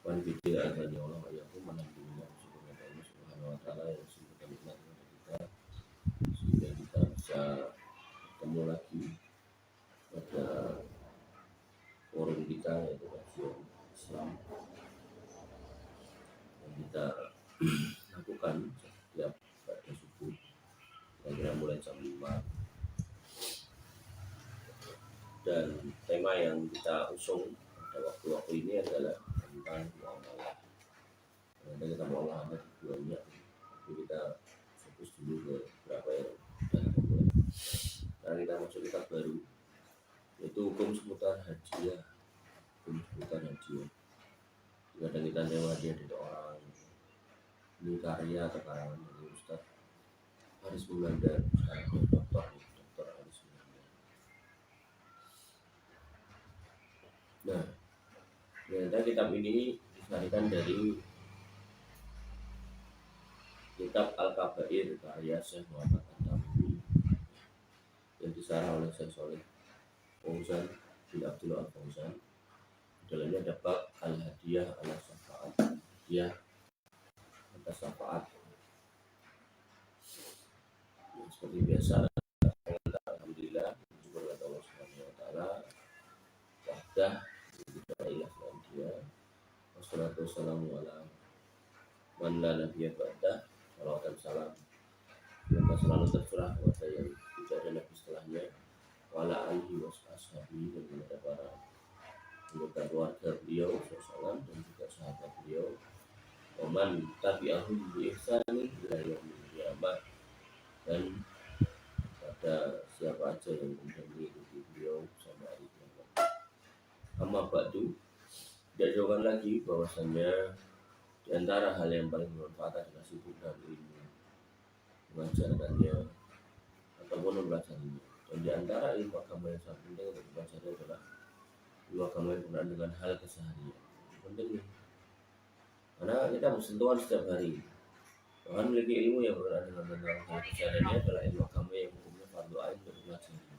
Man bidil azani Allah wa yakum alhamdulillah syukur kepada Allah Subhanahu wa taala yang sudah nikmat kepada kita sehingga kita bisa ketemu lagi pada forum kita yaitu kajian Islam yang kita lakukan setiap pada subuh kira-kira mulai jam 5, dan tema yang kita usung pada waktu-waktu ini adalah tentang muamalah. Nanti kita muamalah banyak, tapi kita fokus dulu ke berapa yang sudah kita mulai. Karena kita masuk kitab baru yaitu hukum seputar hadiah. Hukum seputar hadiah. Kadang kita nyewa hadiah dari orang, ini karya atau karangan dari Ustaz Haris Munandar, Dokter Haris Munandar. Nah, ternyata kitab ini disarikan dari kitab Al-Kabair karya Syekh Muhammad At-Tamimi yang disarah oleh Syekh Shalih Fauzan bin Abdullah Al-Fauzan. Dalamnya ada bab al-hadiyah ala syafaat, hadiah atas syafaat. Ya, seperti biasa, alhamdulillah, syukur kepada Allah Subhanahu wa taala. Wahdah tidak ilah selain dia. Wassalatu wassalamu ala man la nabiyya ba'dah. Salawat dan salam semoga selalu tercurah kepada yang tidak ada nabi setelahnya, wala alihi washabihi, dan kepada para anggota keluarga beliau SAW dan juga sahabat beliau, waman tabi'ahum bi ihsanin ila yaumil qiyamah, dan pada siapa aja yang kemudian mengikuti beliau sampai hari kiamat. Amma ba'du, tidak jauhkan lagi bahwasanya di antara hal yang paling bermanfaat adalah sibuk dalam ilmu, mengajarkannya ataupun mempelajarinya. Dan di antara ilmu agama yang sangat penting untuk dipelajari adalah ilmu agama yang berkenaan dengan hal keseharian. Penting nih, karena kita bersentuhan setiap hari. Bahkan memiliki ilmu yang berkenaan dengan hal kesehariannya adalah ilmu agama yang hukumnya fardu ain untuk dipelajari.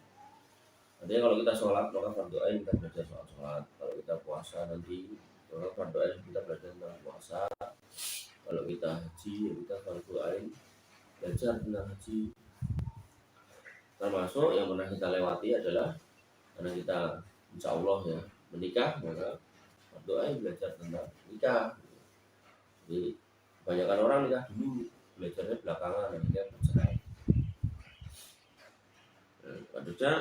Artinya kalau kita sholat maka fardu ain kita belajar soal sholat. Kalau kita puasa nanti maka fardu ain kita belajar tentang puasa. Kalau kita haji ya kita fardu ain belajar tentang haji. Termasuk yang pernah kita lewati adalah karena kita insya Allah ya menikah, maka fardu ain belajar tentang nikah. Jadi kebanyakan orang nikah dulu, belajarnya belakangan, akhirnya bercerai. Harusnya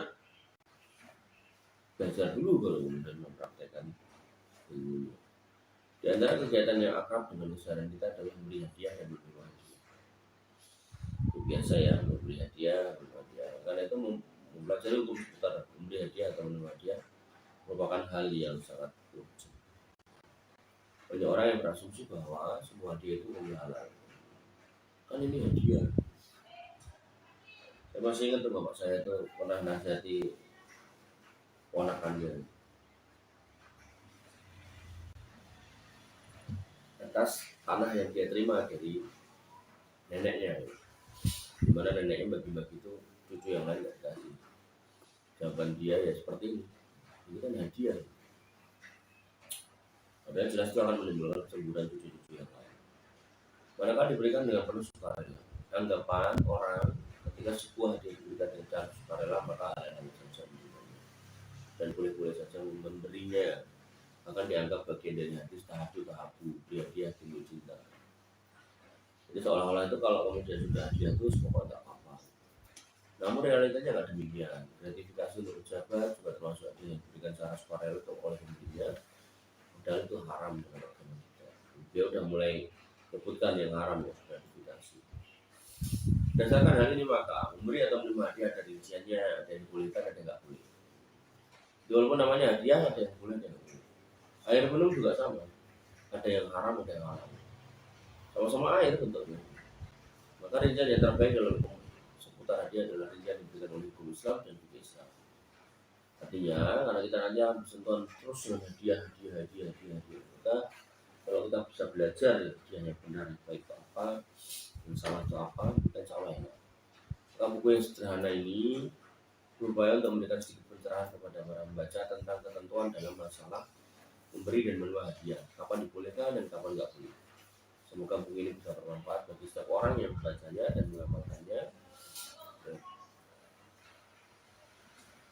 belajar dulu kalau kemudian mempraktekkan ilmu. Di antara kegiatan yang akrab dengan keseharian kita adalah memberi hadiah dan menerima hadiah. Itu biasa ya, memberi hadiah, karena itu mempelajari hukum seputar memberi hadiah atau menerima hadiah merupakan hal yang sangat urgent. Banyak orang yang berasumsi bahwa semua hadiah itu halal. Kan ini hadiah. Saya masih ingat tuh bapak saya tuh pernah nasihati ponakannya atas tanah yang dia terima dari neneknya, dimana neneknya bagi-bagi itu cucu yang lain gak dikasih. Jawaban dia ya seperti ini kan hadiah. Padahal jelas itu akan menimbulkan kecemburuan cucu-cucu yang lain. Manakala diberikan dengan penuh sukarela. Anggapan orang ketika sebuah hadiah diberikan dengan cara sukarela maka ada yang saja menerimanya dan boleh-boleh saja memberinya, akan dianggap bagian dari hadis tahabu dia timbul cinta. Jadi seolah-olah itu kalau kemudian sudah hadiah terus pokoknya tak apa-apa. Namun realitanya nggak demikian. Gratifikasi untuk pejabat juga termasuk hadiah yang diberikan secara sukarela atau oleh pemberinya. Padahal itu haram dalam agama kita. Dia udah mulai sebutkan yang haram ya, gratifikasi. Berdasarkan hal ini maka memberi atau menerima hadiah ada rinciannya, ada yang dibolehkan, ada yang nggak boleh. Walaupun namanya hadiah, ada yang boleh, ada yang nggak boleh. Air minum juga sama, ada yang haram, ada yang halal. Sama-sama air bentuknya. Maka rincian yang terbaik dalam seputar hadiah adalah rincian yang diberikan oleh hukum Islam dan juga Islam. Artinya karena kita nanti akan bersentuhan terus dengan hadiah. Kita kalau kita bisa belajar hadiah yang benar, baik itu apa, yang salah itu apa, kita insya Allah enak. Maka buku yang sederhana ini berupaya untuk memberikan sedikit pencerahan kepada para pembaca tentang ketentuan dalam masalah memberi dan menerima hadiah, kapan dibolehkan dan kapan nggak boleh. Semoga buku ini bisa bermanfaat bagi setiap orang yang membacanya dan mengamalkannya.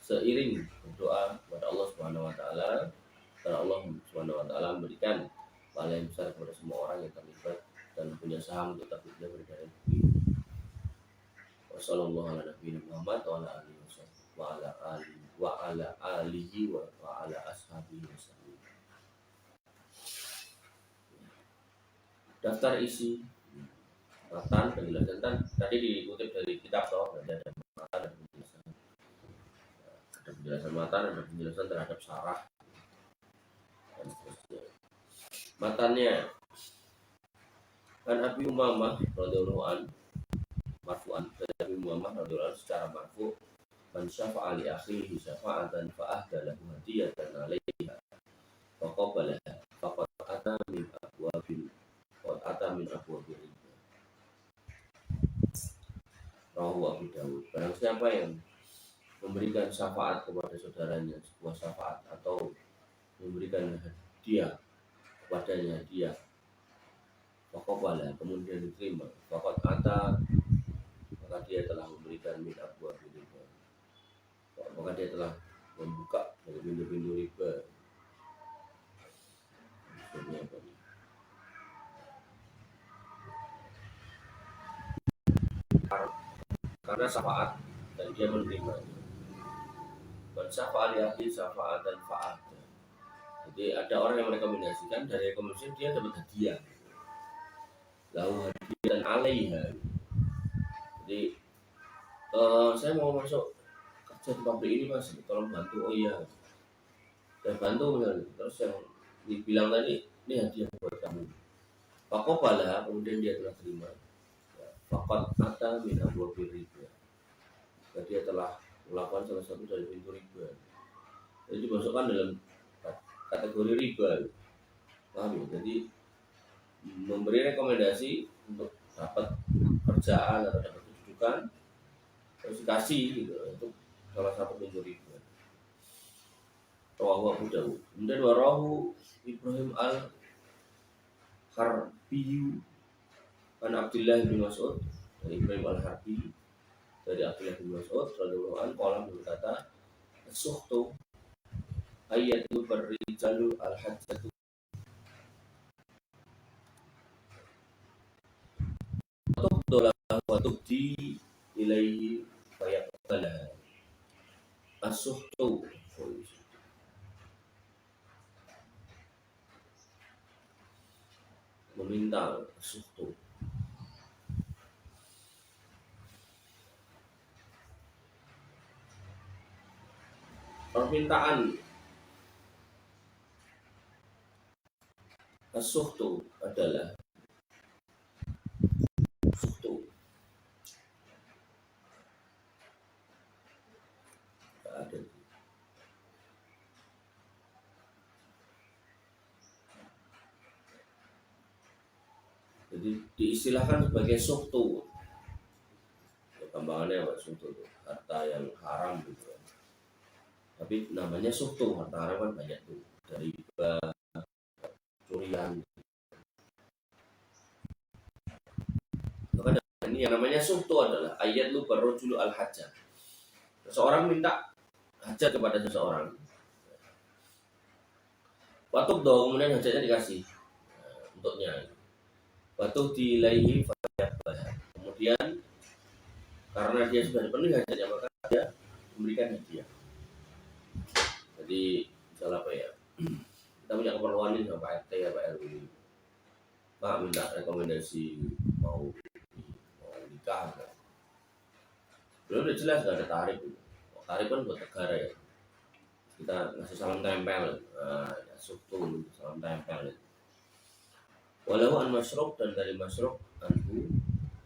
Seiring berdoa kepada Allah Subhanahu wa taala, karena Allah Subhanahu wa taala memberikan pahala yang besar kepada semua orang yang terlibat dan punya saham untuk terbitnya beredar buku ini. Wassalamualaikum warahmatullahi wabarakatuh wa ala alihi wa ala ashabihi wasallam. Daftar isi matan penjelasan tadi dikutip dari kitab toh, ada matan, ada penjelasan, ada penjelasan matan, ada penjelasan terhadap syarah dan seterusnya. Matannya kan Abi Umamah radhiyallahu an marfu'an, dari Abi Umamah radhiyallahu an secara marfu', man syafa'a li akhihi syafa'atan fa ahda lahu hadiyatan 'alaiha fa qabalaha faqad ata min abwabil riba. Rawahu Abu Dawud. Barang siapa yang memberikan syafaat kepada saudaranya, sebuah syafaat atau memberikan hadiah kepadanya, hadiah faqabala, kemudian diterima, faqad ata, maka dia telah memberikan min abwabil riba, maka dia telah membuka dari pintu-pintu riba. Maksudnya apa? Karena syafaat dan dia menerima. Bersyafaat yakin syafaat dan faat. Jadi ada orang yang merekomendasikan, dari rekomendasi dia dapat hadiah. Lalu hadiah dan alaiha. Jadi saya mau masuk kerja di pabrik ini mas, tolong bantu. Oh iya, saya bantu benar. Terus yang dibilang tadi, ini hadiah buat kamu. Faqabala, kemudian dia telah terima. Faqad ata min abwabil riba. Jadi dia telah melakukan salah satu dari pintu riba. Jadi dimasukkan dalam kategori riba. Paham ya? Jadi memberi rekomendasi untuk dapat kerjaan atau dapat kedudukan, terus dikasih gitu, itu salah satu pintu riba. Rawahu Abu Dawud. Kemudian warahu Ibrahim al-Harbi an Abdullah bin Mas'ud, dari Ibrahim al-Harbi dari Abdullah bin Mas'ud radhiyallahu anhu qala, berkata, as-sukhtu ayatu barrijalu al-hajjatu tubdola wa tubdi ilaihi fayaqbala. As-sukhtu meminta, sukhtu permintaan. As-sukhtu adalah sukhtu ada. Jadi diistilahkan sebagai sukhtu. Gambarannya apa sukhtu itu? Harta yang haram gitu. Tapi namanya sukhtu, harta haram kan banyak tuh, dari riba, curian. Maka ini yang namanya sukhtu adalah ayat lu barrojulu al-hajjah. Seseorang minta hajat kepada seseorang. Waktu doa kemudian hajatnya dikasih untuknya. Waktu dilaihi fayaqbal. Kemudian karena dia sudah dipenuhi hajatnya, maka dia memberikan hadiah. Jadi misalnya apa ya, kita punya keperluan ini sama Pak RT ya Pak RW, Pak minta rekomendasi mau nikah kan? Belum udah jelas nggak ada tarif. Tarif kan buat negara ya, kita ngasih salam tempel, ya sukhtu, salam tempel. Walau an masyruk, dan dari masyruk anhu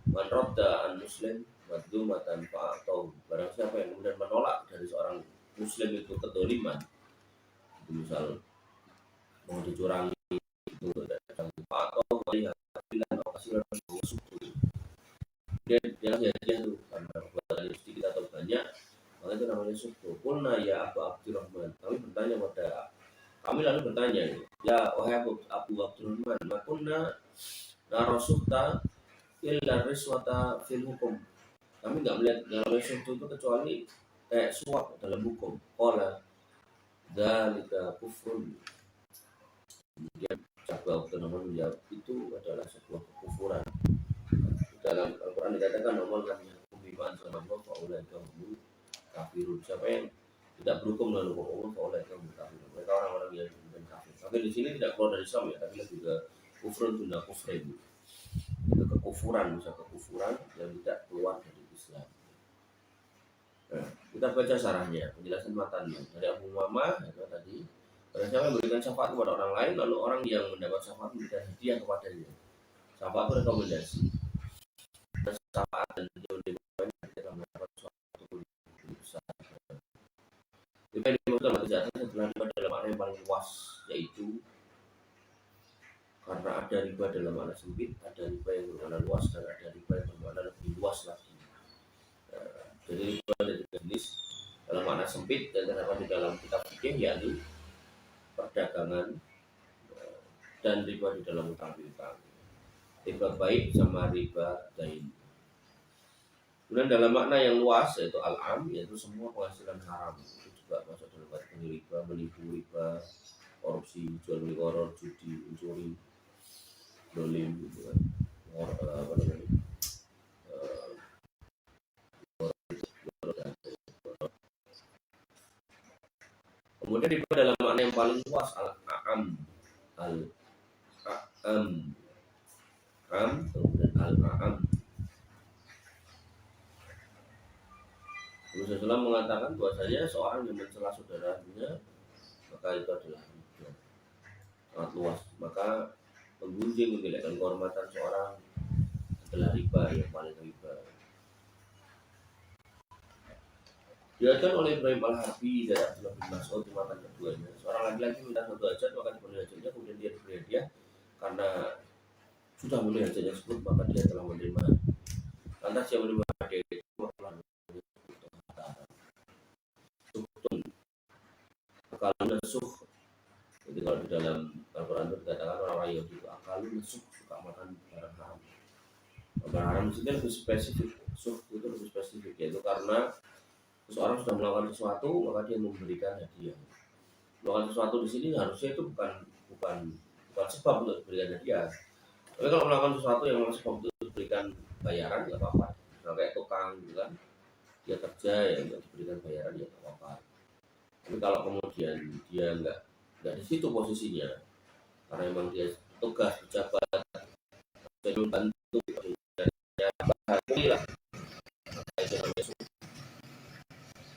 man radda an muslim madlumatan fa'atau, barang siapa yang kemudian menolak dari seorang muslim itu kedoliman, itu misal mau dicurangi itu atau melihat bilang kasihan suku, dia tuh karena perbuatan sedikit atau banyak, maka itu namanya suku. Qulna ya Abu Abdurrahman, kami lalu bertanya Abu Abdurrahman, makunna narasuhta illa riswata fil hukum. Kami nggak melihat dalam itu kecuali suap dalam hukum. Qala dzalika kufrun. Kemudian Abu Abdurrahman menjawab, itu adalah sebuah kekufuran. Dalam Al-Quran dikatakan Allah kan yakum bima anzalallahu fa ulaika humul kafirun. Siapa yang tidak berhukum dengan hukum Allah fa ulaika humul kafirun. Mereka orang-orang yang kemudian kafir. Tapi di sini tidak keluar dari Islam ya, tapi lebih ke kufrun tunda kufrin. Itu kekufuran, bisa kekufuran yang tidak keluar dari Islam. Nah, kita baca syarahnya, penjelasan matanya dari Abu Umamah itu tadi. Pada siapa yang memberikan syafaat kepada orang lain, lalu orang yang mendapat syafaat memberikan hadiah kepadanya. Syafaat itu rekomendasi. Syafaat dan jauh lebih banyak kita mendapat suatu lebih besar. Kita dimaksudkan kejahatan setelah riba dalam makna yang paling luas, yaitu karena ada riba dalam makna sempit, ada riba yang bermakna luas, dan ada riba yang bermakna lebih luas lagi. Jadi riba ada tiga jenis dalam makna sempit dan terdapat di dalam kitab fikih, yakni perdagangan dan riba di dalam utang-piutang. Riba baik sama riba dain. Kemudian dalam makna yang luas yaitu al-am, yaitu semua penghasilan haram. Itu juga masuk dalam kategori riba, menipu, riba, korupsi, jual beli koror, judi, mencuri, dolim, gitu kan. Kemudian riba dalam makna yang paling luas al-am, kemudian al-am. Rasulullah mengatakan bahwasanya seorang yang mencela saudaranya maka itu adalah riba, sangat luas. Maka menggunjing, menjelekkan kehormatan seorang adalah riba yang paling riba. Diriwayatkan oleh Ibrahim Al-Harbi dari Abdullah bin Mas'ud di matan keduanya, seorang laki-laki minta satu hajat maka dipenuhi hajatnya, kemudian dia diberi hadiah karena sudah memenuhi hajatnya tersebut, maka dia telah menerima. Lantas dia menerima hadiah itu kalau nasuh, jadi kalau di dalam Al-Quran itu dikatakan orang-orang Yahudi itu akalu nasuh, suka makan barang haram. Barang haram itu lebih spesifik, suh itu lebih spesifik, yaitu karena seseorang sudah melakukan sesuatu maka dia memberikan hadiah. Melakukan sesuatu di sini harusnya itu bukan sebab untuk diberikan hadiah. Tapi kalau melakukan sesuatu yang memang sebab untuk diberikan bayaran, nggak apa-apa. Nah, kayak tukang gitu kan, dia kerja ya untuk diberikan bayaran ya nggak apa-apa. Tapi kalau kemudian dia nggak di situ posisinya, karena memang dia tugas pejabat, jadi membantu, ya bahagia.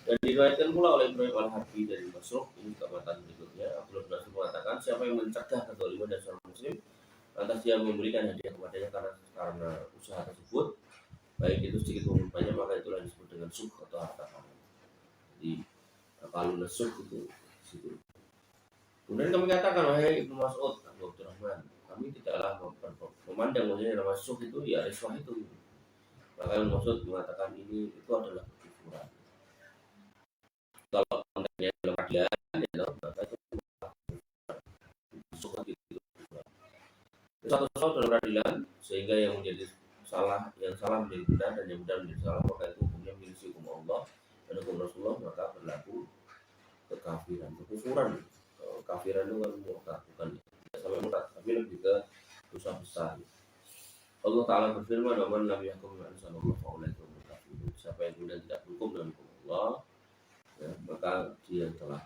Dan diriwayatkan pula oleh Ibrahim Al-Harbi dari Masruq, ini juga matan berikutnya. Abdullah bin Mas'ud mengatakan, siapa yang mencegah kezaliman dari seorang muslim, lantas dia memberikan hadiah kepadanya karena usaha tersebut, baik itu sedikit maupun banyak, maka itulah disebut dengan suh atau harta haram. Jadi kalau nasuh itu situ. Kemudian kami katakan, wahai Ibnu Mas'ud, Abu Abdurrahman, kami tidaklah memandang bahwasanya nama suh itu ya riswah itu. Maka Ibnu Mas'ud mengatakan ini itu adalah kekufuran. Kalau konteksnya dalam keadilan, ya maka itu suh itu satu dalam keadilan, sehingga yang salah menjadi benar dan yang benar menjadi salah, maka itu hukumnya menjadi hukum Allah dan hukum Rasulullah, maka berlaku kekafiran, kekufuran. Kafiran itu kan murtad, bukan sampai murtad, tapi lebih ke dosa besar. Allah Ta'ala berfirman, "Man lam yahkum bima anzalallahu fa ulaika humul kafirun." Siapa yang kemudian tidak berhukum dengan hukum Allah, ya, maka dia telah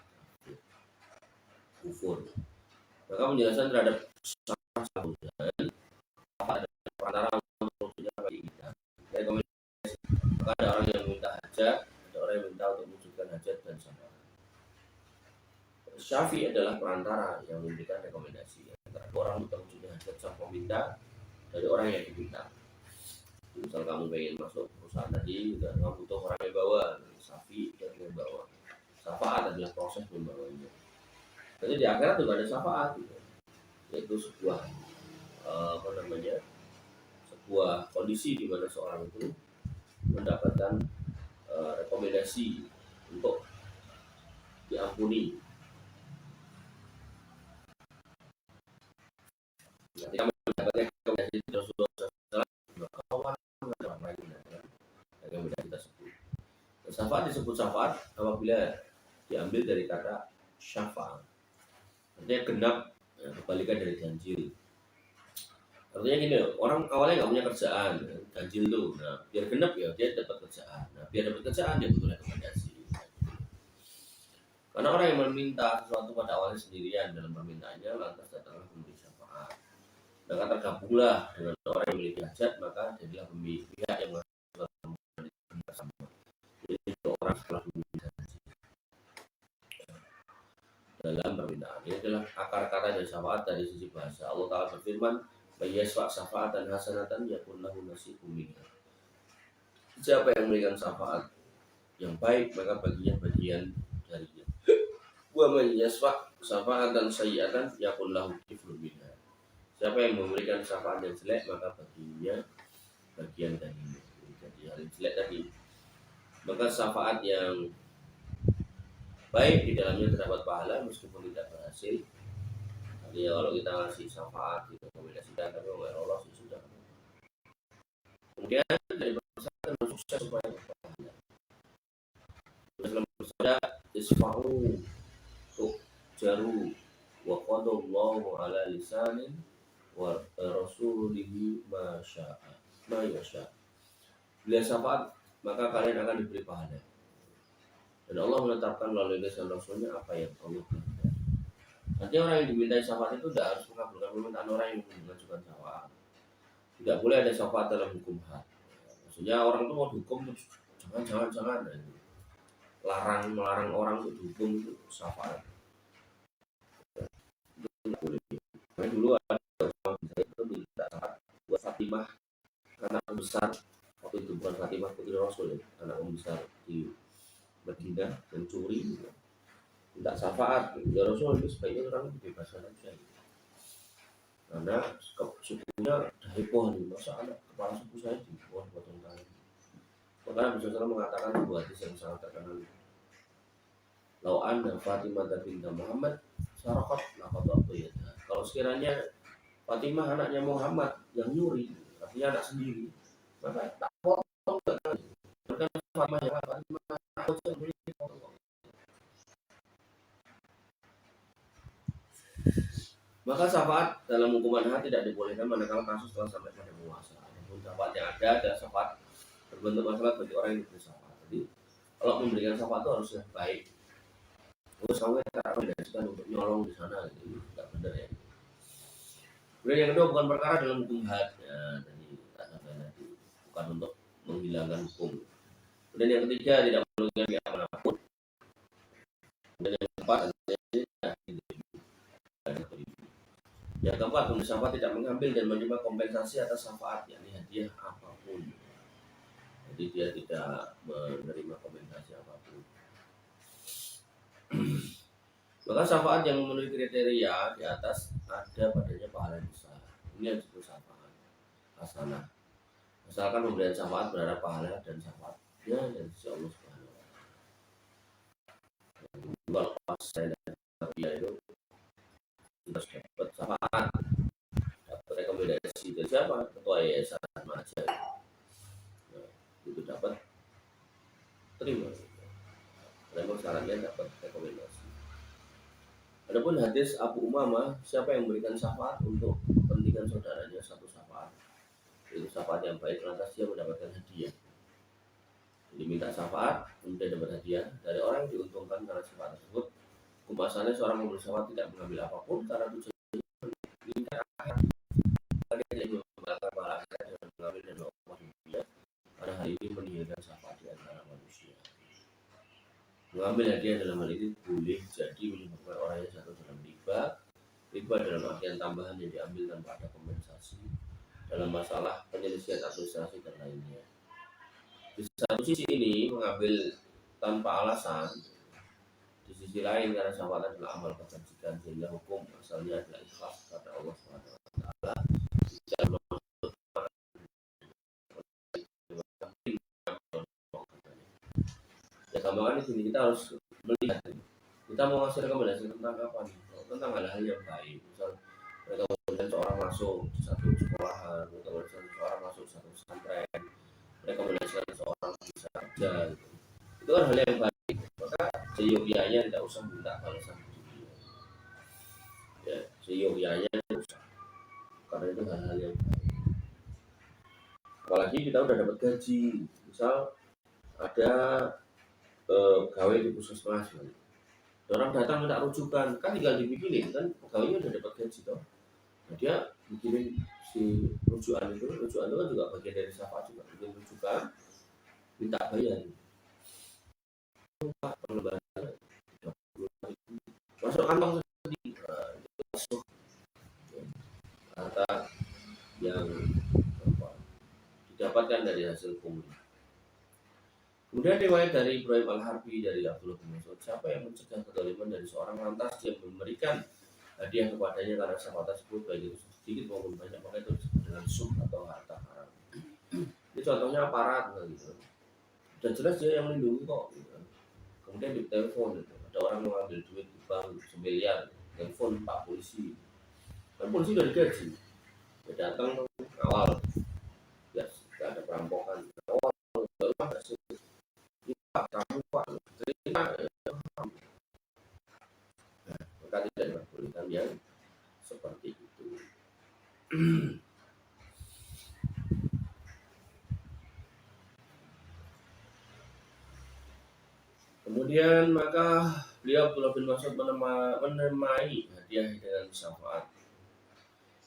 kufur. Maka penjelasan terhadap salah satu dan apa antara maksudnya bagi kita. Maka ada orang yang minta hajat, ada orang yang minta untuk mewujudkan hajat dan sabar. Syafi'i adalah perantara yang memberikan rekomendasi antara orang untuk mewujudkan hajat sang peminta dari orang yang diminta. Misal kamu ingin masuk perusahaan tadi, dan kamu butuh orang yang bawa, Syafi'i dan yang bawa. Syafaat adalah proses membawanya. Jadi di akhirat juga ada syafaat, gitu. Yaitu sebuah sebuah kondisi di mana seorang itu mendapatkan rekomendasi untuk diampuni. Ketika mendapatkan rekomendasi dari Rasulullah SAW, maka orang lain mendapatkan rekomendasi tersebut. Syafaat disebut syafaat apabila diambil dari kata syafa'. Artinya genap, ya, kebalikan dari ganjil. Artinya gini, orang awalnya nggak punya kerjaan, ganjil tuh. Nah, biar genap ya dia dapat kerjaan. Nah, biar dapat kerjaan dia butuh rekomendasi. Karena orang yang meminta sesuatu pada awalnya sendirian dalam permintaannya, lantas datanglah pemberi syafaat. Maka tergabunglah dengan orang yang memiliki hajat, maka jadilah pihak yang melakukan bersama. Jadi orang setelah meminta dalam permintaan. Ini adalah akar kata dari syafaat dari sisi bahasa. Allah Ta'ala berfirman, "Bayyasfa' syafa'atan hasanatan yakun lahu nasibun minha." Siapa yang memberikan syafaat yang baik, maka baginya bagian darinya. Wa man yasfa' syafa'atan sayyi'atan yakun lahu kiflun minha. Siapa yang memberikan syafaat yang jelek, maka baginya bagian darinya. Jadi hal yang jelek tadi. Maka syafaat yang baik di dalamnya terdapat pahala meskipun tidak berhasil. Jadi kalau kita ngasih syafaat itu rekomendasikan tapi nggak lolos ya sudah. Kemudian dari bersama sukses supaya pahala. Dalam bersama isfa'u tuk jaru wa qadallahu ala lisanin wa rasulihi ma sya'a ma yasha. Bila syafaat maka kalian akan diberi pahala. Dan Allah menetapkan melalui lisan Rasulnya apa yang Allah kehendaki. Nanti orang yang dimintai syafaat itu tidak harus mengabulkan permintaan orang yang mengajukan syafaat. Tidak boleh ada syafaat dalam hukum had. Maksudnya orang itu mau dihukum jangan. Melarang orang untuk dihukum itu syafaat. Itu tidak boleh. Karena dulu ada orang itu minta syafaat buat Fatimah, anak besar waktu itu, bukan Fatimah putri Rasul, anak besar di Madinah mencuri, minta syafaat ya Rasul, itu sebaiknya orang dibebaskan aja. Karena sukunya heboh nih, masa anak kepala suku saya dipotong tangan. Maka Nabi SAW mengatakan sebuah hadis yang sangat terkenal, "Lau anna Fatimah binti Muhammad sarakat laqad aqiyatha." Kalau sekiranya Fatimah anaknya Muhammad yang nyuri, artinya anak sendiri, maka tak potong tangan. Karena Fatimah yang maka syafaat dalam hukuman had tidak dibolehkan manakala kasus telah sampai pada penguasa. Namun syafaat yang ada adalah syafaat berbentuk masalah bagi orang yang diberi syafaat. Jadi kalau memberikan syafaat itu harusnya baik. Terus kamu tak rekomendasikan untuk nyolong di sana, itu tidak benar ya. Kemudian yang kedua, bukan perkara dalam hukum had. Ya, jadi nanti bukan untuk menghilangkan hukum. Kemudian yang ketiga, tidak merugikan pihak manapun. Dan yang keempat, yang keempat, pemberi syafaat tidak mengambil dan menerima kompensasi atas syafaat, yakni hadiah apapun. Jadi dia tidak menerima kompensasi apapun. Maka syafaat yang memenuhi kriteria di atas ada padanya pahala besar. Ini yang disebut syafaat hasanah. Asalkan pemberian syafaat berharap pahala dan syafaatnya dari sisi Allah Subhanahu wa Ta'ala. Kalau pas saya dan dia itu harus dapat syafaat, dapat rekomendasi dari siapa? Ketua yayasan aja. Nah, itu dapat terima. Memang syaratnya dapat rekomendasi. Adapun hadis Abu Umamah, siapa yang memberikan syafaat untuk kepentingan saudaranya satu syafaat, itu syafaat yang baik, lantas dia mendapatkan hadiah. Jadi minta syafaat, kemudian dapat hadiah dari orang yang diuntungkan karena syafaat tersebut. Hukum asalnya seorang memberi syafaat tidak mengambil apapun karena tujuannya menginginkan akhirat. Dia tidak membatalkan pahala akhirat dengan mengambil dan melakukan dunia, karena hal ini menihilkan syafaat di antara manusia. Mengambil hadiah dalam hal ini boleh jadi menyebabkan orangnya jatuh dalam riba dalam artian tambahan yang diambil tanpa ada kompensasi dalam masalah penyelesaian administrasi dan lainnya. Di satu sisi ini mengambil tanpa alasan, di sisi lain karena syafaat adalah amal kebajikan, sehingga hukum asalnya adalah ikhlas kepada Allah Subhanahu wa Ta'ala. Ya gambaran di sini kita harus melihat kita mau ngasih rekomendasi tentang apa nih? Tentang hal-hal yang baik. Misal rekomendasi seorang masuk masuk satu sekolahan, rekomendasikan seseorang masuk satu pesantren, rekomendasikan seseorang bisa kerja gitu. Itu kan hal yang baik, maka seyogianya tidak usah minta balasan di dunia. Ya, seyogianya tidak usah, karena itu hal-hal yang baik. Apalagi kita udah dapat gaji, misal ada pegawai di puskesmas, orang datang minta rujukan, kan tinggal dibikinin, kan pegawainya udah dapat gaji toh. Nah, dia bikinin si rujukan itu kan juga bagian dari syafaat juga, bikin rujukan, minta bayar. Masuk kantong sendiri, masuk harta yang didapatkan dari hasil pungli. Kemudian riwayat dari Ibrahim Al-Harbi dari Abdullah bin Mas'ud, siapa yang mencegah kezaliman dari seorang lantas dia memberikan hadiah kepadanya karena syafaat tersebut baik itu sedikit maupun banyak, maka itu disebut dengan sum atau harta haram. Ini contohnya aparat gitu. Dan jelas dia yang melindungi kok gitu. Kemudian di telepon gitu. Ada orang mengambil duit di bank 1 miliar, telepon Pak Polisi, kan polisi udah digaji, dia datang awal ya tidak ada perampokan awal rumah hasil Pak kamu Pak terima maka tidak diperbolehkan yang seperti itu. Kemudian maka beliau Abdullah bin Mas'ud menemai hadiah dengan syafaat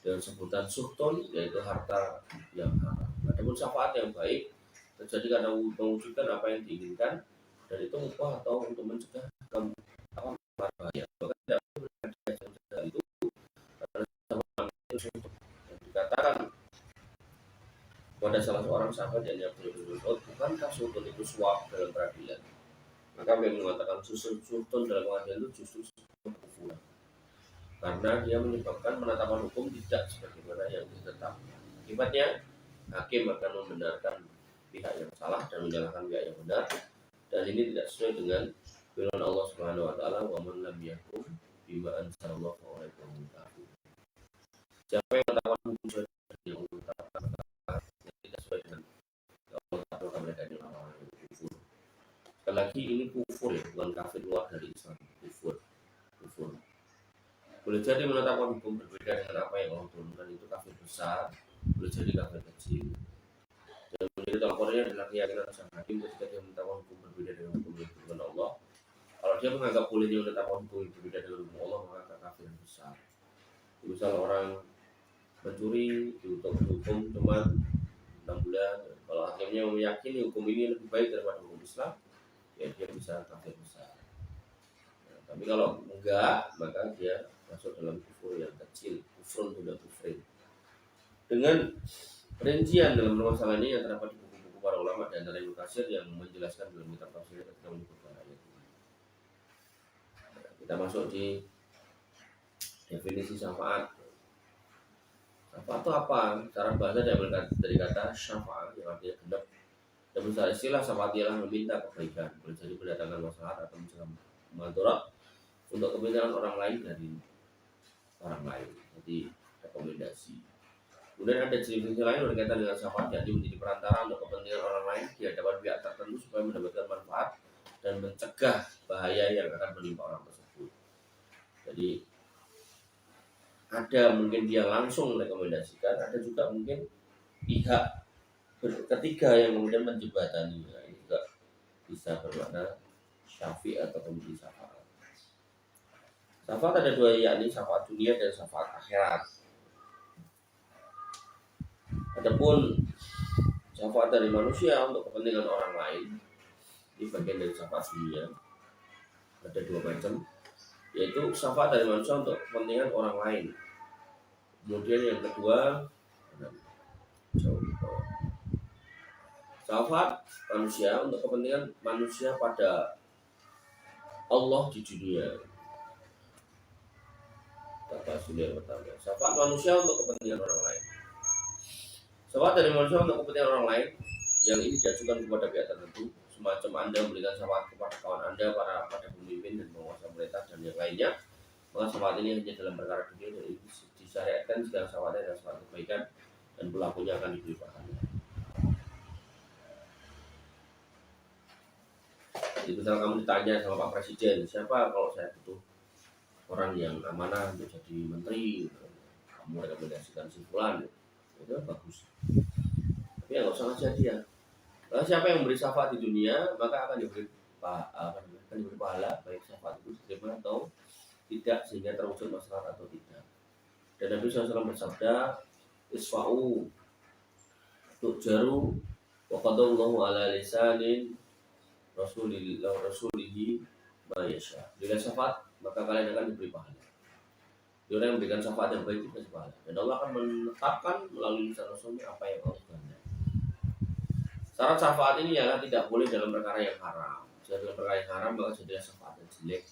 dengan sebutan suhton, yaitu harta yang haram. Namun syafaat yang baik terjadi karena mewujudkan apa yang diinginkan, dan itu upah atau untuk mencegah bahaya. Bahkan tidak ada itu karena itu suhton. Dan dikatakan pada salah seorang sahabat yang Abdullah bin Mas'ud, bukankah suhton itu suap dalam peradilan? Maka yang mengatakan suhton dalam pengadilan itu justru kekufuran, karena dia menyebabkan penetapan hukum tidak sebagaimana yang ditetapkan. Akibatnya hakim akan membenarkan pihak yang salah dan menyalahkan pihak yang benar, dan ini tidak sesuai dengan firman Allah Subhanahu wa taala, wa man lam yahkum bima anzalallahu fa ulaika humul kafirun. Siapa yang menetapkan hukum sesuai dengan yang ditetapkan tidak sesuai dengan Allah, maka mereka adalah orang yang kufur. Sekali lagi ini kufur ya, bukan kafir luar dari Islam, kufur. Boleh jadi menetapkan hukum berbeda dengan apa yang Allah turunkan itu kafir besar, boleh jadi kafir kecil. Dan menjadi tolak adalah keyakinan sang hakim ketika dia menetapkan hukum berbeda dengan hukum yang diturunkan Allah. Kalau dia menganggap boleh dia menetapkan hukum yang berbeda dengan hukum Allah, maka kafir besar. Misal orang mencuri dihukum cuma 6 bulan. Kalau hakimnya meyakini hukum ini lebih baik daripada hukum Islam, ya dia bisa kafir besar. Nah, tapi kalau enggak, maka dia masuk dalam kufur yang kecil, kufrun tidak kufrin. Dengan rincian dalam masalah ini yang terdapat di buku-buku para ulama dan dari Ibnu Katsir yang menjelaskan dalam kitab tafsirnya ketika menyebutkan ayat ini. Kita masuk di definisi syafaat. Syafaat itu apa? Cara bahasa diambil dari kata syafaat yang artinya genap. Dan misalnya istilah syafaat ialah meminta kebaikan, boleh jadi mendatangkan masalah atau mencegah mudarat untuk kepentingan orang lain dari orang lain. Jadi rekomendasi. Kemudian ada definisi lain berkaitan dengan syafaat, jadi menjadi perantara untuk kepentingan orang lain di hadapan pihak tertentu supaya mendapatkan manfaat dan mencegah bahaya yang akan menimpa orang tersebut. Jadi ada mungkin dia langsung merekomendasikan, ada juga mungkin pihak ketiga yang kemudian menjembatani. Nah, ini juga bisa bermakna syafi' atau pemberi syafaat. Syafaat ada dua, yakni syafaat dunia dan syafaat akhirat. Adapun syafaat dari manusia untuk kepentingan orang lain, ini bagian dari syafaat dunia. Ada dua macam, yaitu syafaat dari manusia untuk kepentingan orang lain. Kemudian yang kedua, syafaat manusia untuk kepentingan manusia pada Allah di dunia. Kata sudah pertama, syafaat manusia untuk kepentingan orang lain. Syafaat dari manusia untuk kepentingan orang lain yang ini diajukan kepada pihak tertentu, semacam Anda memberikan syafaat kepada kawan Anda, pada pemimpin dan penguasa pemerintah dan yang lainnya, maka syafaat ini hanya dalam perkara dunia dan ini disyariatkan segala syafaatnya adalah syafaat kebaikan dan pelakunya akan diberi pahala. Jadi misalnya kamu ditanya sama Pak Presiden, siapa kalau saya butuh orang yang amanah untuk jadi menteri, kamu rekomendasikan si fulan, itu bagus. Tapi ya nggak usah ngasih dia. Lalu siapa yang memberi syafaat di dunia, maka akan diberi pahala baik syafaat itu diterima atau tidak, sehingga terwujud maslahat atau tidak. Dan Nabi SAW bersabda, isfa'u tu'jaru wa qadallahu ala lisanin rasulihi ma yasha. Bila syafaat maka kalian akan diberi pahala. Dia orang yang memberikan syafaat yang baik itu pahala. Dan Allah akan menetapkan melalui lisan Rasulnya apa yang Allah kehendaki. Syarat syafaat ini adalah tidak boleh dalam perkara yang haram. Jika dalam perkara yang haram maka jadilah syafaat yang jelek.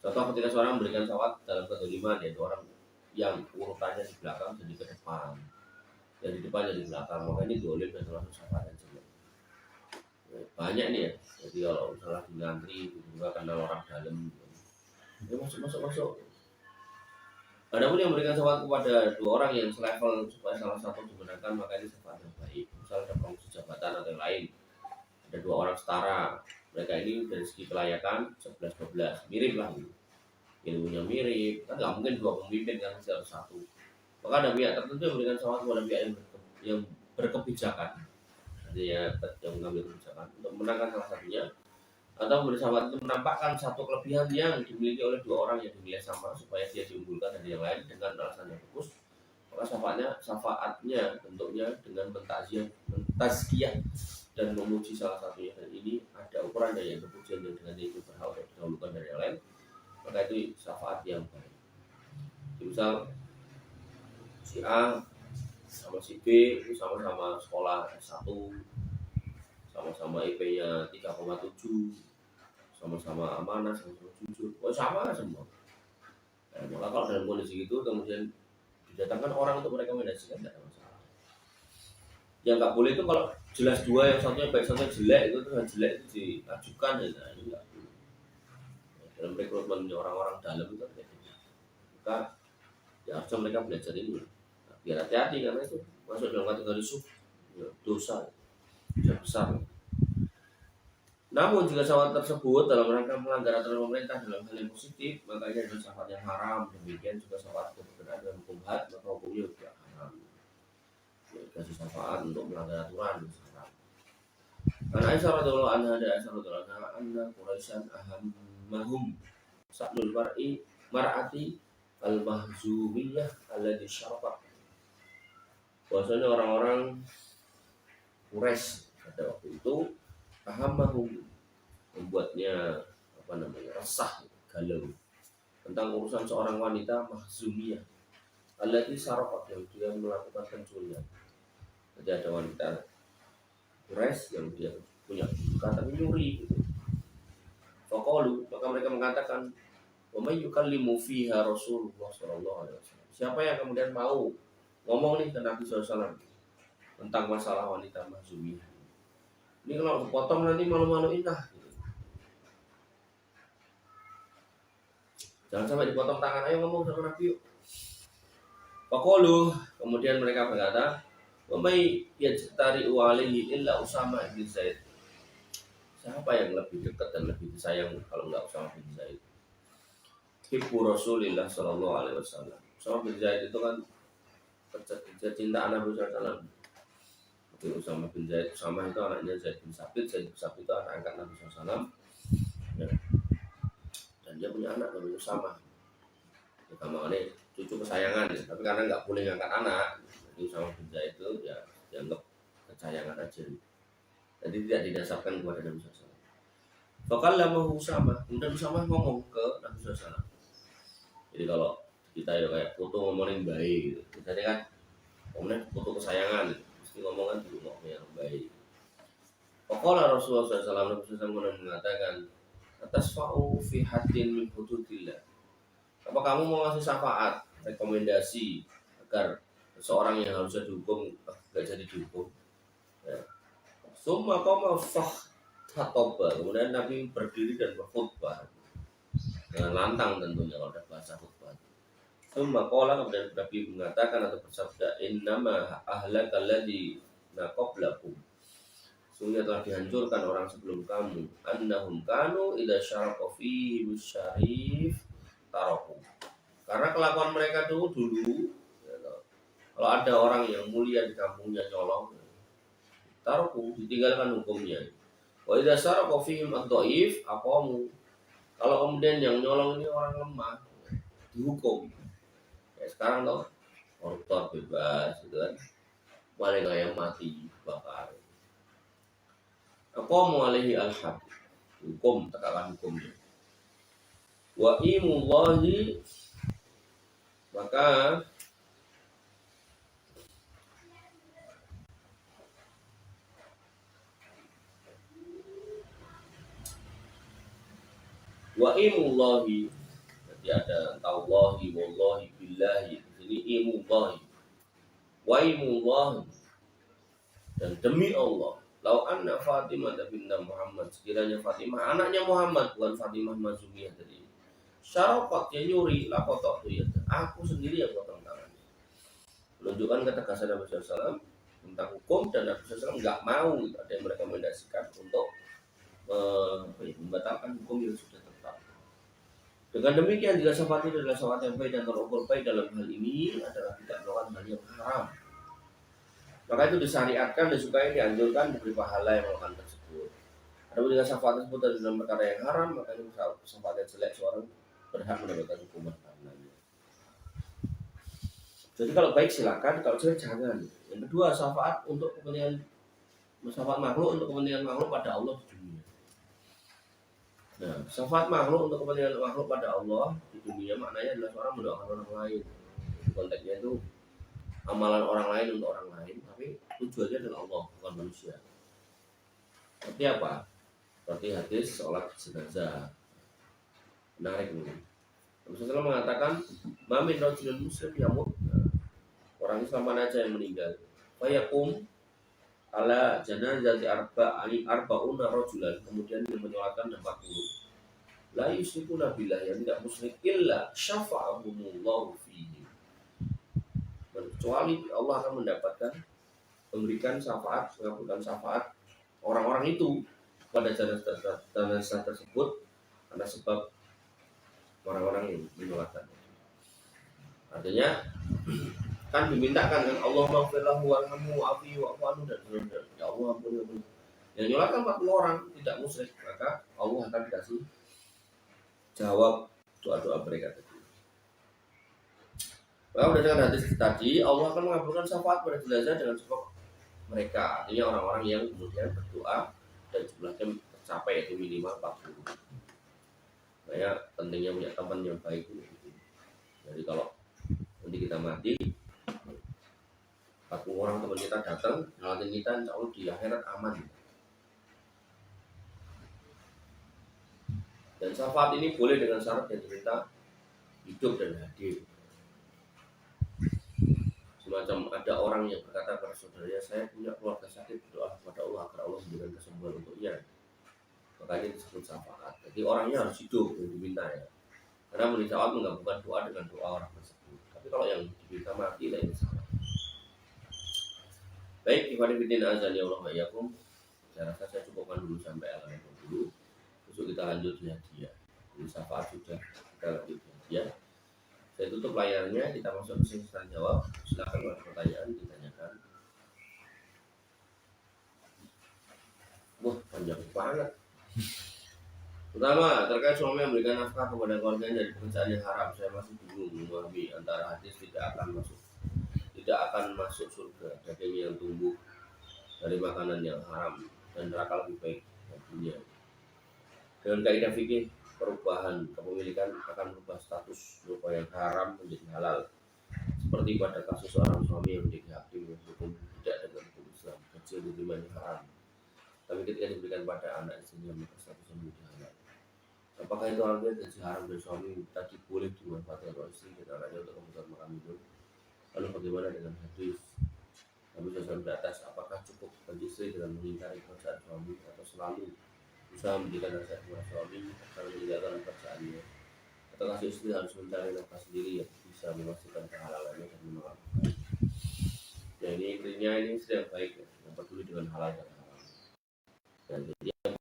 Contoh ketika seorang memberikan syafaat dalam kezaliman, yaitu orang yang urutannya di belakang jadi ke depan, dan di depan jadi belakang, maka ini dolim dan termasuk syafaat yang jelek. Banyak nih ya. Jadi kalau misalnya di ngantri juga karena orang dalam, ya masuk. Adapun yang memberikan syafaat kepada dua orang yang selevel supaya salah satu digunakan, maka ini syafaat yang baik. Misalnya ada promosi jabatan atau yang lain, ada dua orang setara, mereka ini dari segi kelayakan 11-12, mirip lah gitu. Ilmunya mirip, kan nggak mungkin dua pemimpin kan harus satu. Maka ada pihak tertentu yang memberikan syafaat kepada pihak yang berkebijakan, artinya yang mengambil kebijakan untuk menangkan salah satunya, atau memberi syafaat itu menampakkan satu kelebihan yang dimiliki oleh dua orang yang dinilai sama supaya dia diunggulkan dari yang lain dengan alasan yang bagus. Maka syafaatnya bentuknya dengan mentazkiyah dan memuji salah satunya, dan ini ada ukuran dari yang kepujian yang dengan itu berhak untuk didahulukan dari yang lain, maka itu syafaat yang baik. Jadi misal si A sama si B itu sama-sama sekolah S1, sama-sama IP-nya 3,7, sama-sama amanah, sama-sama jujur, sama semua. Nah, maka kalau dalam kondisi itu kemudian didatangkan orang untuk merekomendasikan, tidak ada masalah. Yang nggak boleh itu kalau jelas dua, yang satunya baik satunya jelek, itu yang jelek itu diajukan, nah ini nggak boleh. Dalam rekrutmen orang-orang dalam itu kayak gitu. Maka ya harusnya mereka belajar ini. Nah, biar hati-hati karena itu masuk dalam kategori dosa yang besar. Namun jika syafaat tersebut dalam rangka melanggar aturan pemerintah dalam hal yang positif, maka ini adalah syafaat yang haram. Demikian juga syafaat itu berkenaan dengan hukum had, maka hukumnya juga haram. Kasih syafaat untuk melanggar aturan haram. Karena Aisyah radhiyallahu anha, ada Aisyah radhiyallahu anha, anna Quraisyan ahammahum sa'nul mar'ati al-mahzumiyah alladhi syarqa. Bahwasanya orang-orang Quraisy pada waktu itu ahammahum, membuatnya resah, galau tentang urusan seorang wanita mahzumiyah alladhi syarqa, yang dia melakukan pencurian. Jadi ada wanita Quraisy yang dia punya kata nyuri gitu. Faqalu, maka mereka mengatakan, wa may yukallimu fiha Rasulullah sallallahu alaihi wasallam. Siapa yang kemudian mau ngomong nih ke Nabi SAW tentang masalah wanita mahzumiyah. Ini kalau dipotong nanti malu-maluin lah gitu. Jangan sampai dipotong tangan, ayo ngomong sama Nabi yuk. Faqalu, kemudian mereka berkata, wa may yajtari'u alaihi illa Usama bin Zaid. Siapa yang lebih dekat dan lebih disayang kalau enggak Usama bin Zaid? Hibbu Rasulillah sallallahu alaihi wasallam. Usama bin Zaid itu kan cinta Nabi sallallahu alaihi wasallam. Usama bin Zaid, Usama itu anaknya Zaid bin Sabit, Zaid bin Sabit itu anak angkat Nabi sallallahu alaihi wasallam. Ya. Dan dia punya anak namanya Usama. Ya, makanya cucu kesayangan ya. Tapi karena nggak boleh ngangkat anak, jadi Usama bin Zaid itu ya dianggap kesayangan aja. Jadi tidak didasarkan kepada Nabi sallallahu alaihi wasallam. Fakallamahu Usama, kemudian Usama ngomong ke Nabi sallallahu alaihi wasallam. Jadi kalau kita ya kayak foto ngomongin baik gitu. Misalnya kan kemudian foto kesayangan gitu. Mesti ngomong kan dulu ngomong yang baik. Faqala Rasulullah SAW, Nabi SAW mengatakan, atasfa'u fi haddin min hududillah. Apa kamu mau ngasih syafaat, rekomendasi agar seseorang yang harusnya dihukum gak jadi dihukum? Ya. Summa qama fahtatoba. Kemudian Nabi berdiri dan berkhutbah dengan lantang tentunya kalau ada bahasa khutbah. Summa qala, kemudian Nabi mengatakan atau bersabda, innama ahlakal ladzina qablakum, sungguh telah dihancurkan orang sebelum kamu, annahum kanu idza syaraqa fi syarif taraku, karena kelakuan mereka dulu ya, kalau ada orang yang mulia di kampungnya nyolong, taraku, ditinggalkan hukumnya. Wa idza syaraqa fihim ad-dhaif aqamu, kalau kemudian yang nyolong ini orang lemah, dihukum. Ya, sekarang toh koruptor bebas gitu kan, mereka yang mati bakar. Aqamu alaihi al-had, hukum, tegakkan hukumnya. Wa imullahi, maka wa imullahi, jadi ada tawallahi wallahi billahi, jadi imullahi wa imullahi, dan demi Allah, lau anna Fatimah binta Muhammad, sekiranya Fatimah anaknya Muhammad, bukan Fatimah Mazumiyah tadi, syarafat, dia nyuri, lakotok ya, aku sendiri yang potong tangannya. Menunjukkan ketegasan Nabi SAW tentang hukum, dan Nabi SAW nggak mau ada yang merekomendasikan untuk membatalkan hukum yang sudah tetap. Dengan demikian, jika syafaat itu adalah syafaat yang baik dan terukur baik dalam hal ini adalah tidak melakukan hal yang haram, maka itu disyariatkan, disukai, dianjurkan, diberi pahala yang melakukan tersebut. Adapun jika syafaat tersebut adalah dalam perkara yang haram, maka itu syafaat yang jelek, seorang berhak mendapatkan hukuman karenanya. Jadi kalau baik silakan, kalau jelek jangan. Yang kedua, syafaat untuk kepentingan, syafaat makhluk untuk kepentingan makhluk pada Allah di dunia. Nah, syafaat makhluk untuk kepentingan makhluk pada Allah di dunia maknanya adalah seorang mendoakan orang lain. Konteksnya itu amalan orang lain untuk orang lain, tapi tujuannya adalah Allah, bukan manusia. Seperti apa? Seperti hadis sholat jenazah. Menarik ini. Rasulullah mengatakan, "Mamin rajulun muslim yamut." Orang Islam mana aja yang meninggal. Fayakum ala janazati arba'una rajulan, kemudian dia menyolatkan 40. La yusyrikuna billah, yang tidak musyrik, illa syafa'ahumullahu fihi, kecuali Allah akan mendapatkan, memberikan syafaat, mengabulkan syafaat orang-orang itu pada jenazah tersebut karena sebab orang-orang yang menyolatkan. Artinya kan dimintakan kan, Allah maghfirlahu warhamhu wa'afi wa'fu anhu, dan ya Allah ampuni. Yang nyolatkan 40 orang tidak musyrik, maka Allah akan dikasih jawab doa-doa mereka tadi. Maka berdasarkan hadis tadi, Allah akan mengabulkan syafaat pada jenazah dengan sebab mereka, artinya orang-orang yang kemudian berdoa dan jumlahnya tercapai, yaitu minimal 40. Makanya pentingnya punya teman yang baik itu. Jadi kalau nanti kita mati, 40 orang teman kita datang ngalatin kita, insya Allah di akhirat aman. Dan syafaat ini boleh dengan syarat yang diminta hidup dan hadir. Semacam ada orang yang berkata kepada saudaranya, saya punya keluarga sakit, berdoa kepada Allah agar Allah memberikan kesembuhan untuknya. Makanya disebut syafaat. Jadi orangnya harus hidup yang diminta ya. Karena menurut syafaat menggabungkan doa dengan doa orang tersebut. Tapi kalau yang diminta mati, lah ini salah. Baik, ikhwan fillah azan ya Allah wa iyyakum. Saya rasa saya cukupkan dulu sampai alam dulu. Besok kita lanjut hadiah. Jadi syafaat sudah, kita lanjut hadiah. Saya tutup layarnya, kita masuk ke sesi tanya jawab. Silakan kalau ada pertanyaan ditanyakan. Wah, panjang banget. Pertama, terkait suami yang memberikan nafkah kepada keluarganya dari pekerjaan yang haram, saya masih bingung memahami antara hadis tidak akan masuk surga daging yang tumbuh dari makanan yang haram dan neraka lebih baik baginya. Dengan kaidah fikih, perubahan kepemilikan akan merubah status berupa yang haram menjadi halal, seperti pada kasus seorang suami yang menjadi hakim yang hukum tidak dengan hukum Islam, kecil diterima haram, tapi ketika diberikan pada anak istrinya maka statusnya menjadi halal. Apakah itu artinya gaji haram dari suami tadi boleh dimanfaatkan oleh istri dan anaknya untuk kebutuhan makan minum? Lalu bagaimana dengan hadis Nabi SAW di atas? Apakah cukup bagi istri dengan mengingkari pekerjaan suami atau selalu usaha memberikan nasihat kepada suami agar meninggalkan pekerjaannya? Atau kasih istri harus mencari nafkah sendiri yang bisa bisa memastikan kehalalannya dan menolakkan. Nah, ini intinya ini sedang baik ya, yang peduli dengan halal dan haram. Dan jadi yang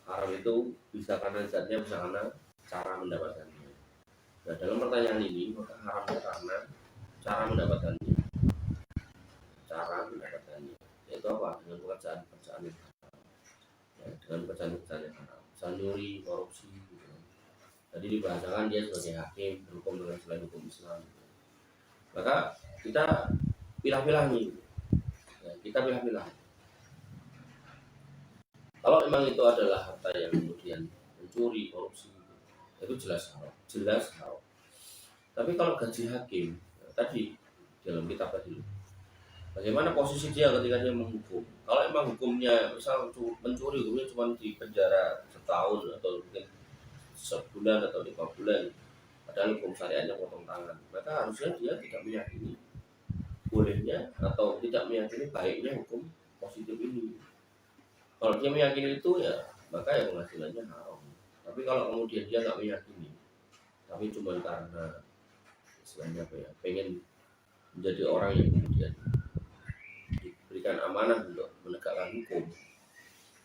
haram itu bisa karena zatnya, bisa karena cara mendapatkannya. Nah, dalam pertanyaan ini maka haramnya karena cara mendapatkannya. Cara mendapatkannya yaitu apa? Dengan pekerjaan yang haram. Ya, dengan pekerjaan yang haram. Misal nyuri, korupsi gitu. Tadi dibahasakan dia sebagai hakim berhukum dengan selain hukum Islam. Maka kita pilah-pilah nih. Ya, kita pilah-pilah. Kalau memang itu adalah harta yang kemudian mencuri, korupsi, itu jelas haram. Tapi kalau gaji hakim, tadi dalam kitab tadi, bagaimana posisi dia ketika dia menghukum? Kalau memang hukumnya, misal mencuri, hukumnya cuma di penjara setahun atau mungkin sebulan atau 5 bulan, padahal hukum syariatnya potong tangan, maka harusnya dia tidak meyakini bolehnya atau tidak meyakini baiknya hukum positif ini. Kalau dia meyakini itu ya maka ya penghasilannya haram. Tapi kalau kemudian dia nggak meyakini, tapi cuma karena istilahnya apa ya, pengen menjadi orang yang kemudian diberikan amanah untuk menegakkan hukum,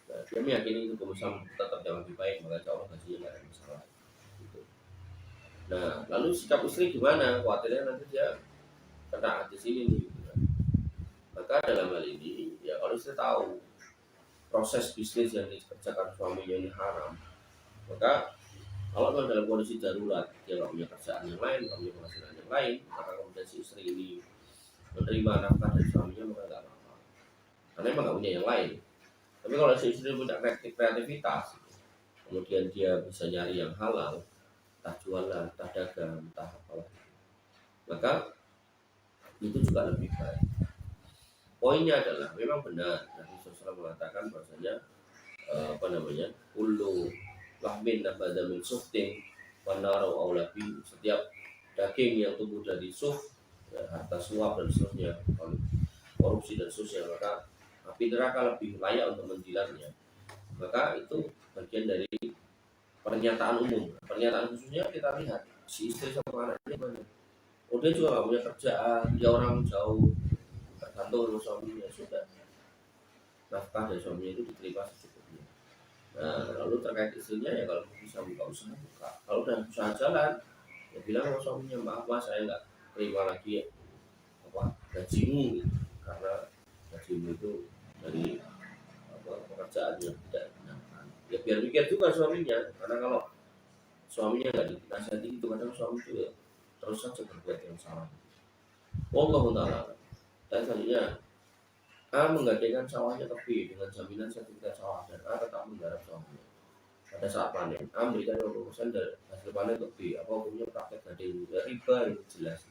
nah, dia meyakini hukum Islam tetap yang lebih baik, maka insya Allah gajinya nggak ada masalah. Gitu. Nah, lalu sikap istri gimana? Khawatirnya nanti dia kena hadis ini nih. Gitu. Maka dalam hal ini ya kalau istri tahu proses bisnis yang dikerjakan suaminya ini haram, maka kalau dalam kondisi darurat dia nggak punya kerjaan yang lain, nggak punya penghasilan yang lain, maka kemudian si istri ini menerima nafkah dari suaminya, maka nggak apa-apa, karena memang nggak punya yang lain. Tapi kalau si istri punya kreativitas, kemudian dia bisa nyari yang halal, entah jualan, entah dagang, entah apalah, maka itu juga lebih baik. Poinnya adalah memang benar Nabi SAW mengatakan bahwasanya kullu lahmin nabada min suftin wanaru aulabi, setiap daging yang tumbuh dari suf, ya, harta suap dan seterusnya, korupsi dan seterusnya, maka api neraka lebih layak untuk menjilatnya. Maka itu bagian dari pernyataan umum. Pernyataan khususnya kita lihat si istri sama anaknya mana. Oh, dia juga nggak punya kerjaan, dia orang jauh, tergantung dengan suaminya, sudah nafkah dari suaminya itu diterima secukupnya. Nah, lalu terkait istrinya ya kalau bisa buka usaha, buka. Kalau udah usaha jalan, ya bilang sama suaminya, maaf mas, saya nggak terima lagi ya, gajimu gitu. Karena gajimu itu dari pekerjaan yang tidak menyenangkan. Ya biar pikir juga suaminya, karena kalau suaminya nggak dinasihati itu, kadang suami itu ya terus saja berbuat yang salah. Wallahu ta'ala. Dan selanjutnya A menggadaikan sawahnya ke B dengan jaminan sertifikat sawah, dan A tetap menggarap sawahnya. Pada saat panen, A memberikan 20% dari hasil panen ke B. Apa hukumnya praktek gadai? Ya, riba itu jelas.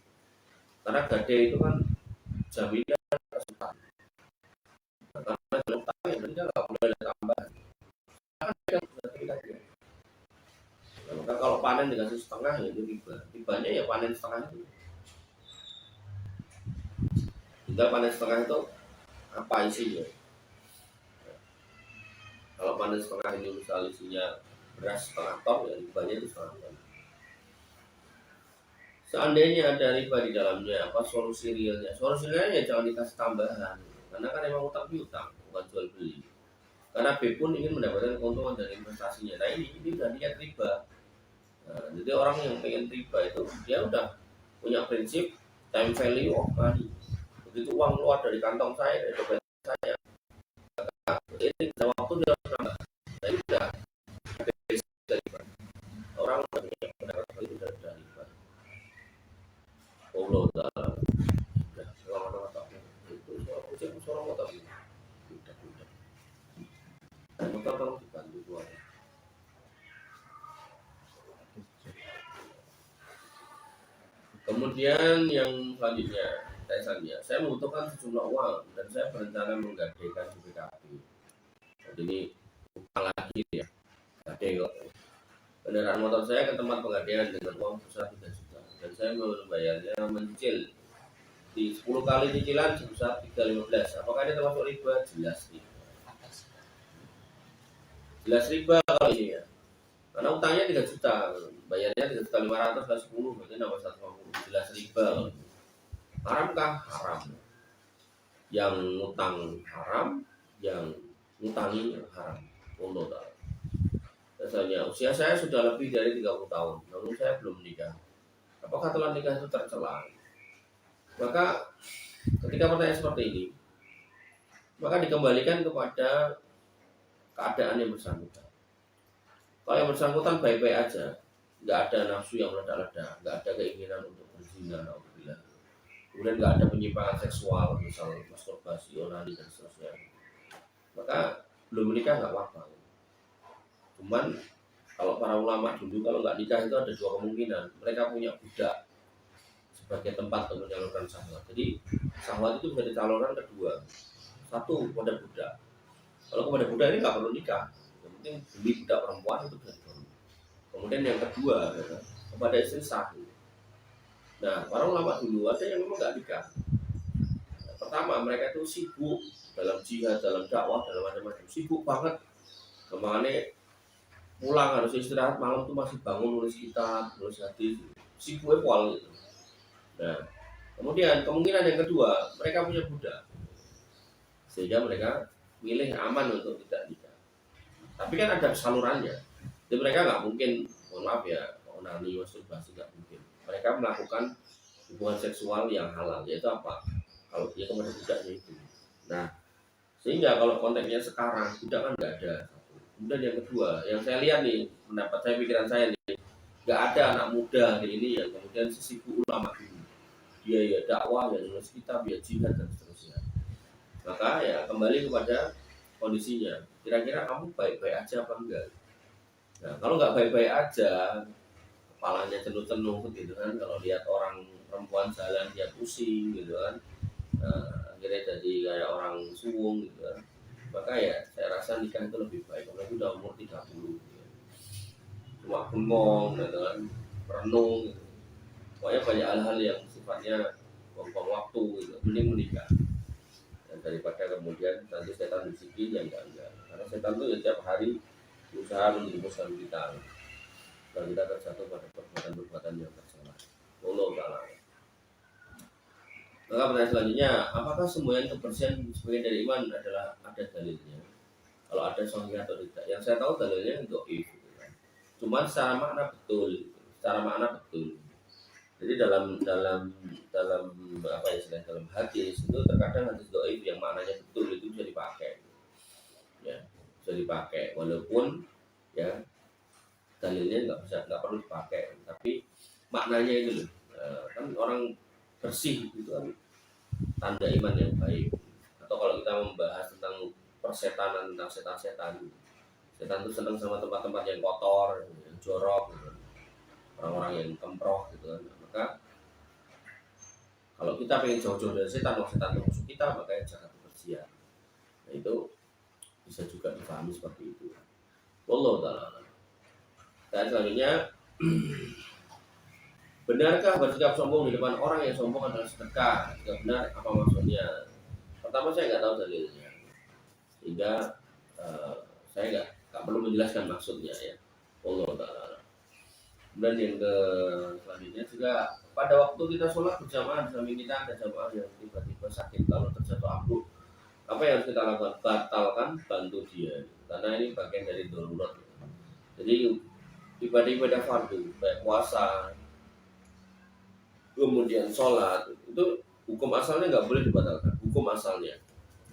Karena gadai itu kan jaminan kesulitan. Nah, karena dalam utang ya berarti nggak boleh ada tambahan. Nah, maka kalau panen dikasih setengah ya itu riba. Ribanya ya panen setengah itu. Tinggal panen setengah itu apa isinya? Kalau panen setengah ini misal isinya beras setengah ton, ya ribanya itu setengah ton. Seandainya ada riba di dalamnya, apa solusi realnya? Solusi realnya jangan dikasih tambahan, karena kan emang utang piutang, bukan jual beli. Karena B pun ingin mendapatkan keuntungan dari investasinya. Nah ini udah niat riba. Nah, jadi orang yang pengen riba itu dia udah punya prinsip time value of money. Begitu uang keluar dari kantong saya, dari dompet saya, ini dalam waktu dia harus nambah. Nah ini udah dari riba. Orang udah punya pendapat itu dari riba. Allah Ta'ala udah lama-lama tak itu suara motor ini udah motor tolong dibantu keluar. Kemudian yang selanjutnya saya membutuhkan sejumlah uang dan saya berencana menggadaikan BPKB. Jadi ini utang lagi ya, gadai kok. Kendaraan motor saya ke tempat penggadaian dengan uang sebesar 3 juta dan saya membayarnya mencicil di 10 kali cicilan sebesar 3,15. Apakah ini termasuk riba? Jelas riba. Jelas riba kalau ini ya. Karena utangnya 3 juta. bayarnya 3.500.000 kali 10 berarti nambah 150, jelas riba. Haram kah? Haram. Yang ngutang haram, yang ngutangi haram. Allah Ta'ala. Misalnya usia saya sudah lebih dari 30 tahun, namun saya belum menikah. Apakah telah nikah itu tercela? Maka ketika pertanyaan seperti ini, maka dikembalikan kepada keadaan yang bersangkutan. Kalau yang bersangkutan baik-baik aja, nggak ada nafsu yang meledak-ledak, nggak ada keinginan untuk berzina, alhamdulillah. Kemudian nggak ada penyimpangan seksual, misal masturbasi, onani dan seterusnya. Maka belum menikah nggak apa-apa. Cuman kalau para ulama dulu kalau nggak nikah itu ada dua kemungkinan. Mereka punya budak sebagai tempat untuk menyalurkan syahwat. Jadi syahwat itu bisa dicalonkan kedua. Satu kepada budak. Kalau kepada budak ini nggak perlu nikah. Yang penting beli budak perempuan itu bisa dibangun. Kemudian yang kedua adalah kepada istri sah. Nah, para ulama dulu ada yang memang nggak nikah. Pertama, mereka itu sibuk dalam jihad, dalam dakwah, dalam macam-macam. Sibuk banget. Kemana pulang harus istirahat, malam tuh masih bangun nulis kitab, nulis hadis. Sibuknya pol gitu. Nah, kemudian kemungkinan yang kedua, mereka punya budak. Sehingga mereka milih aman untuk tidak nikah. Tapi kan ada salurannya. Jadi mereka nggak mungkin, mohon maaf ya, onani, masturbasi nggak mungkin. Mereka melakukan hubungan seksual yang halal, yaitu apa? Kalau dia kepada budaknya itu. Nah, sehingga kalau konteksnya sekarang budak kan nggak ada. Kemudian yang kedua, yang saya lihat nih, pendapat saya, pikiran saya nih, nggak ada anak muda ini yang kemudian sesibuk ulama ini. Dia ya dakwah, ya nulis kitab, ya jihad dan seterusnya. Maka ya kembali kepada kondisinya. Kira-kira kamu baik-baik aja apa enggak? Nah, kalau nggak baik-baik aja, kepalanya cenuh-cenuh gitu kan, kalau lihat orang perempuan jalan dia pusing gitu kan, akhirnya jadi kayak orang suwung gitu kan, maka ya saya rasa nikah itu lebih baik. Kalau udah umur 30 gitu. Cuma bengong gitu kan, merenung gitu. Pokoknya banyak hal-hal yang sifatnya buang-buang waktu gitu, mending menikah. Dan daripada kemudian nanti setan bisikin yang enggak. Karena setan itu ya tiap hari berusaha menjerumuskan kita kalau kita terjatuh pada perbuatan-perbuatan yang tercela. Allah Ta'ala. Maka pertanyaan selanjutnya, apakah semua yang kebersihan sebagian dari iman adalah ada dalilnya? Kalau ada sahih atau tidak? Yang saya tahu dalilnya untuk itu. Cuman secara makna betul, secara makna betul. Jadi dalam apa ya, istilah dalam hadis itu terkadang hadis doif yang maknanya betul itu bisa dipakai, ya bisa dipakai walaupun ya dalilnya nggak perlu dipakai, tapi maknanya itu loh, kan orang bersih itu kan tanda iman yang baik. Atau kalau kita membahas tentang persetanan, tentang setan itu senang sama tempat-tempat yang kotor, yang jorok gitu. Orang-orang yang kemproh gitu kan. Maka kalau kita pengen jauh-jauh dari setan, kalau setan musuh kita, maka jaga kebersihan. Nah itu bisa juga dipahami seperti itu. Wallahu ta'ala. Dan selanjutnya, benarkah bersikap sombong di depan orang yang sombong adalah sedekah? Jika benar, apa maksudnya? Pertama saya nggak tahu dalilnya, sehingga saya nggak perlu menjelaskan maksudnya ya. Wallahu ta'ala. Dan yang selanjutnya juga pada waktu kita sholat berjamaah, sambil kita ada jamaah yang tiba-tiba sakit lalu terjatuh ambruk, apa yang harus kita lakukan? Batalkan, bantu dia, karena ini bagian dari darurat. Jadi ibadah fardu, baik puasa, kemudian sholat, itu hukum asalnya nggak boleh dibatalkan. Hukum asalnya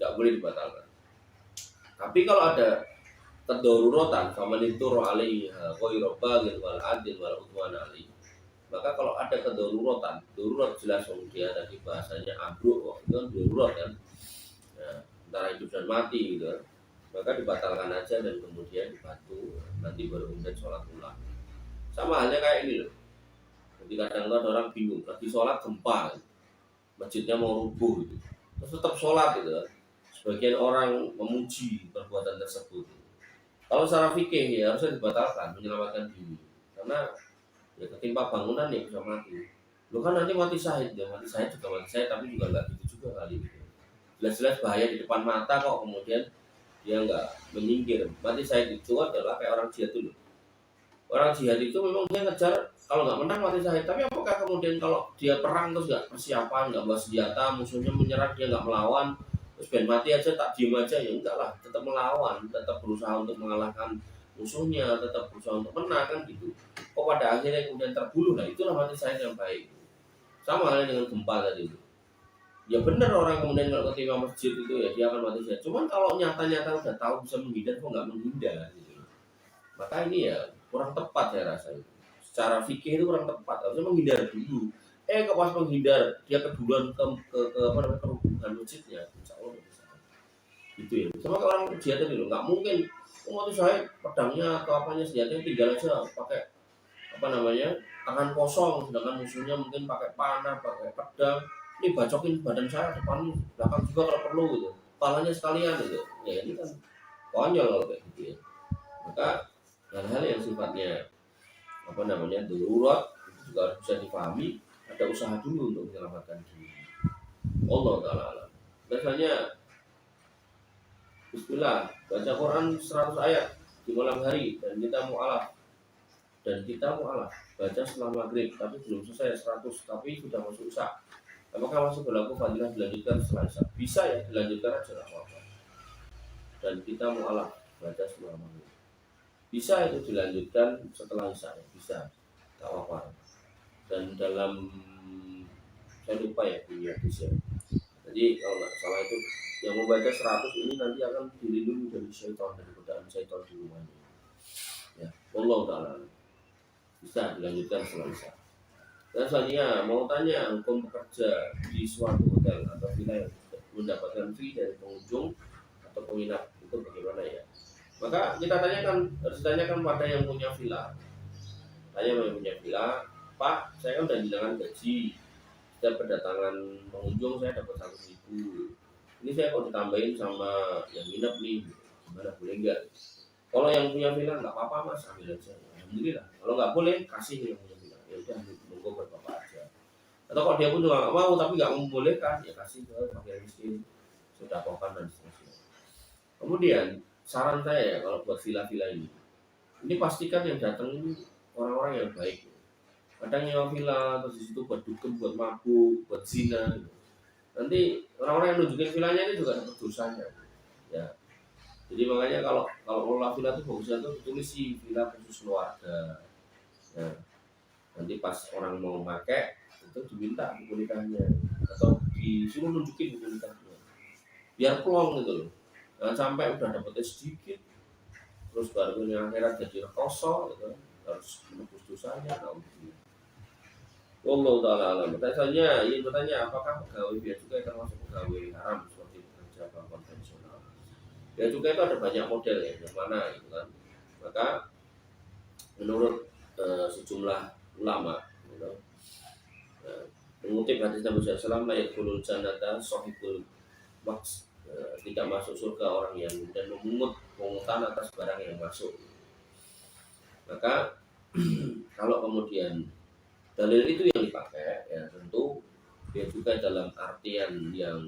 nggak boleh dibatalkan. Tapi kalau ada kedaruratan, faman ittara alaiha ghairu baghin wal adil wal udwan alaihi, maka kalau ada kedaruratan, darurat jelas dia tadi bahasanya ambruk, itu kan darurat kan, nah, antara hidup dan mati gitu kan, maka dibatalkan aja dan kemudian dibantu, nanti baru kemudian sholat ulang. Sama halnya kayak ini loh, jadi kadang-kadang ada orang bingung, lagi sholat gempa, masjidnya mau rubuh gitu, terus tetap sholat gitu kan. Sebagian orang memuji perbuatan tersebut. Kalau secara fikih ya harusnya dibatalkan, menyelamatkan diri, karena ya ketimpa bangunan ya bisa mati. Lo kan nanti mati syahid, ya mati syahid juga mati syahid, tapi juga nggak gitu juga kali gitu. Jelas-jelas bahaya di depan mata kok kemudian dia nggak menyingkir. Mati syahid itu adalah kayak orang jihad dulu. Orang jihad itu memang dia ngejar kalau nggak menang mati syahid. Tapi apakah kemudian kalau dia perang terus nggak persiapan, nggak bawa senjata, musuhnya menyerang dia nggak melawan, terus ben mati aja tak diem aja, ya enggak lah, tetap melawan, tetap berusaha untuk mengalahkan musuhnya, tetap berusaha untuk menang kan gitu. Kok pada akhirnya kemudian terbunuh, nah itulah mati syahid yang baik. Sama halnya dengan gempa tadi itu. Ya benar orang kemudian kalau ketika masjid itu ya dia akan mati syahid. Cuman kalau nyata-nyata udah tahu bisa menghindar kok nggak menghindar gitu. Maka ini ya kurang tepat saya rasa itu. Secara fikih itu kurang tepat, harusnya menghindar dulu. Kok pas menghindar dia keduluan ke apa namanya kerubuhan masjidnya, insya Allah bisa. Gitu ya. Sama kayak orang jihad tadi loh, nggak mungkin. Waktu saya pedangnya atau apanya senjatanya tinggal aja pakai apa namanya tangan kosong, sedangkan musuhnya mungkin pakai panah, pakai pedang. Ini bacokin badan saya depan belakang juga kalau perlu gitu. Kepalanya sekalian gitu. Ya ini kan konyol kalau kayak gitu ya. Maka hal-hal yang sifatnya apa namanya darurat itu juga harus bisa dipahami, ada usaha dulu untuk menyelamatkan diri. Allah taala alam. Biasanya bismillah baca Quran 100 ayat di malam hari dan kita mu'alaf baca setelah maghrib tapi belum selesai 100 tapi sudah masuk isya. Apakah masih berlaku fadilah dilanjutkan setelah isya? Bisa ya, dilanjutkan aja apa-apa. Dan kita mu'alaf baca setelah maghrib. Bisa itu dilanjutkan setelah isya, bisa, tak apa-apa. Dan dalam saya lupa ya punya hadis ya. Jadi kalau nggak salah itu yang membaca 100 ini nanti akan dilindungi dari syaitan, dari godaan syaitan di rumahnya. Ya, Allah taala. Bisa dilanjutkan setelah isya. Dan selanjutnya mau tanya hukum bekerja di suatu hotel atau villa yang mendapatkan fee dari pengunjung atau penginap itu bagaimana ya? Maka kita harus tanyakan pada yang punya villa. Tanya yang punya villa, Pak, saya kan udah hilangan gaji. Setiap kedatangan pengunjung saya dapat 100.000. Ini saya kalau ditambahin sama yang nginep nih, gimana boleh nggak? Kalau yang punya villa nggak apa-apa mas, ambil aja. Alhamdulillah. Kalau nggak boleh, kasih yang punya villa. Ya udah, monggo buat bapak aja. Atau kalau dia pun juga nggak mau tapi nggak membolehkan, ya kasih ke fakir miskin, sudah kokan dan seterusnya. Kemudian saran saya ya kalau buat villa-villa ini pastikan yang datang ini orang-orang yang baik. Kadang nyewa villa terus di situ buat dugem, buat mabuk, buat zina. Gitu. Nanti orang-orang yang nunjukin villanya ini juga dapat dosanya. Ya. Jadi makanya kalau ngelola villa itu bagusnya tuh tulis sih villa khusus keluarga. Nah, nanti pas orang mau pakai itu diminta buku nikahnya atau disuruh nunjukin buku nikahnya. Biar plong gitu loh. Jangan sampai udah dapetnya sedikit terus baru yang akhirat jadi rekoso gitu. Harus menebus dosanya. Wallahu taala alam. Saya ingin bertanya apakah pegawai bea cukai termasuk pegawai haram seperti pekerja bank konvensional? Bea cukai itu ada banyak model ya, yang mana gitu kan. Maka menurut sejumlah ulama gitu, mengutip hadis Nabi SAW, la yadkhulul jannata sahibul maks, tidak masuk surga orang yang dan pungutan atas barang yang masuk. Maka kalau kemudian dalil itu yang dipakai, ya tentu dia juga dalam artian yang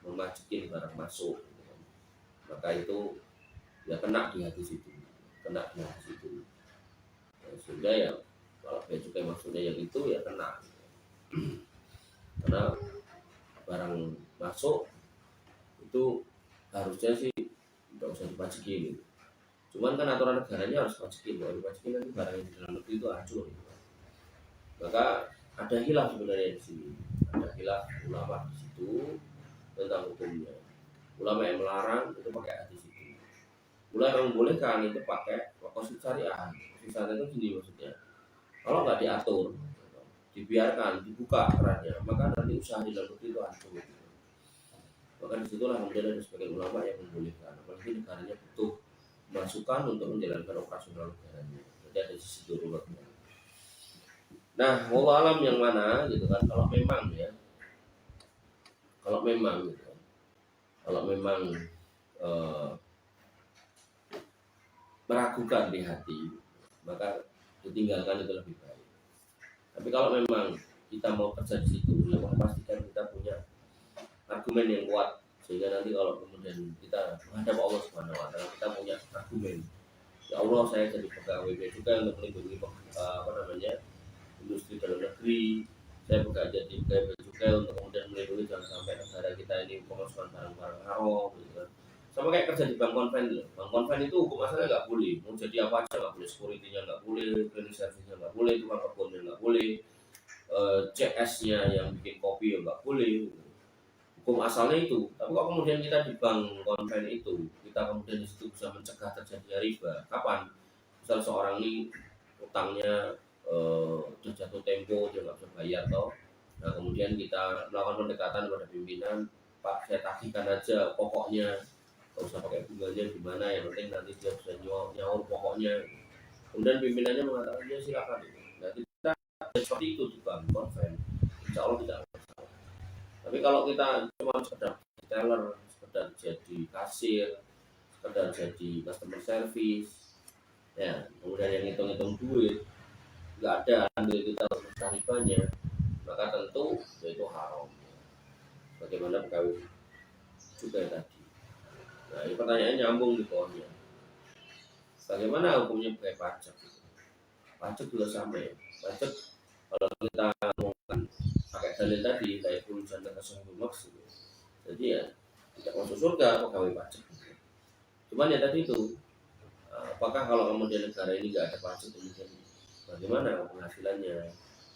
memajukan barang masuk. Gitu. Maka itu ya kena di hadis itu, Ya, sehingga ya kalau dia juga maksudnya yang itu ya kena. Karena barang masuk itu harusnya sih tidak usah dipajakin gitu. Cuman kan aturan negaranya harus pajakin, kalau dipajakin nanti barang yang di dalam negeri itu hancur gitu. Maka ada khilaf sebenarnya di sini, ada khilaf ulama di situ tentang hukumnya. Ulama yang melarang itu pakai hadis itu. Ulama yang membolehkan itu pakai qasid syariah. Qasid syariah itu gini maksudnya. Kalau nggak diatur, dibiarkan dibuka kerannya, maka nanti usaha di dalam negeri itu hancur. Maka disitulah kemudian ada sebagian ulama yang membolehkan, apalagi negaranya butuh masukan untuk menjalankan operasional negaranya. Jadi ada sisi daruratnya. Nah, wallahu alam yang mana gitu kan? Kalau memang gitu kan? Kalau memang meragukan di hati, maka ditinggalkan itu lebih baik. Tapi kalau memang kita mau kerja di situ, ya pastikan kita punya argumen yang kuat sehingga nanti kalau kemudian kita menghadap Allah Subhanahu wa taala kita punya argumen Ya Allah, saya jadi pegawai bea cukai untuk melindungi industri dalam negeri. Saya jadi pegawai bea cukai untuk kemudian melindungi jangan sampai negara kita ini memasukkan barang-barang haram gitu kan. Sama kayak kerja di bank konven loh. Bank konven itu hukum asalnya nggak boleh. Mau jadi apa aja nggak boleh. Security-nya nggak boleh, cleaning service-nya nggak boleh, tukang kebunnya nggak boleh, CS-nya yang bikin kopi ya nggak boleh. Hukum asalnya itu. Tapi kalau kemudian kita di bank konven itu, kita kemudian di situ bisa mencegah terjadinya riba. Kapan? Misal seorang ini utangnya udah jatuh tempo, dia nggak bisa bayar toh. Nah kemudian kita melakukan pendekatan kepada pimpinan, Pak saya tagihkan aja pokoknya, nggak usah pakai bunganya gimana, yang penting nanti dia bisa nyaur pokoknya. Kemudian pimpinannya mengatakan ya silakan. Nah kita seperti itu di bank konven, insya Allah tidak. Tapi kalau kita cuma sekedar teller, sekedar jadi kasir, sekedar jadi customer service, ya kemudian yang hitung-hitung duit, nggak ada andil kita untuk tarifannya, maka tentu itu haram. Bagaimana pegawai juga tadi. Nah ini pertanyaannya nyambung di bawahnya. Bagaimana hukumnya pegawai pajak? Pajak juga sama ya. Pajak kalau kita ngomongkan pakai dalil tadi kayak urusan dan maksud, jadi ya tidak masuk surga pegawai pajak. Cuman ya tadi itu, apakah kalau kemudian negara ini nggak ada pajak, kemudian bagaimana penghasilannya,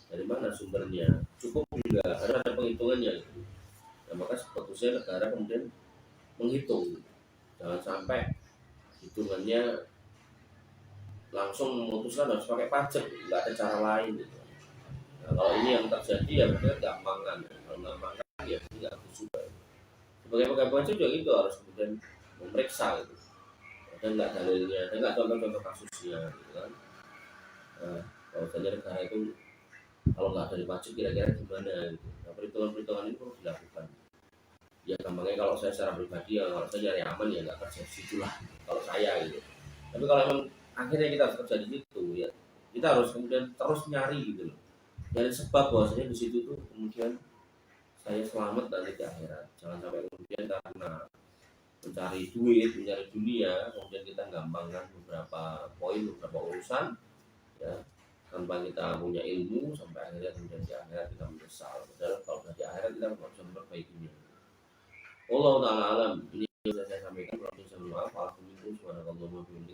dari mana sumbernya, cukup juga harus ada penghitungannya gitu. Nah, maka sebetulnya negara kemudian menghitung, jangan sampai hitungannya langsung memutuskan harus pakai pajak, nggak ada cara lain gitu. Nah, kalau ini yang terjadi ya berarti gampangan, kalau gampangan ya tidak juga. Sebagai pegawai pajak juga gitu harus kemudian memeriksa gitu. Ada nggak dalilnya, ada nggak contoh-contoh kasusnya gitu kan. Nah, kalau saja negara itu kalau nggak dari pajak kira-kira gimana gitu. Nah, perhitungan-perhitungan ini perlu dilakukan. Ya gampangnya kalau saya secara pribadi ya kalau saya nyari aman ya nggak kerja di situ lah kalau saya gitu. Tapi kalau emang akhirnya kita harus kerja di situ ya kita harus kemudian terus nyari gitu loh. Nyari sebab bahwasanya di situ tuh kemudian saya selamat nanti di akhirat. Jangan sampai kemudian karena mencari duit, mencari dunia, kemudian kita gampangkan beberapa poin, beberapa urusan, ya tanpa kita punya ilmu sampai akhirnya kemudian di akhirat kita menyesal. Padahal kalau sudah di akhirat kita nggak bisa memperbaikinya. Allah taala alam. Ini yang saya sampaikan. Kalau bisa maaf, alhamdulillah, subhanallah,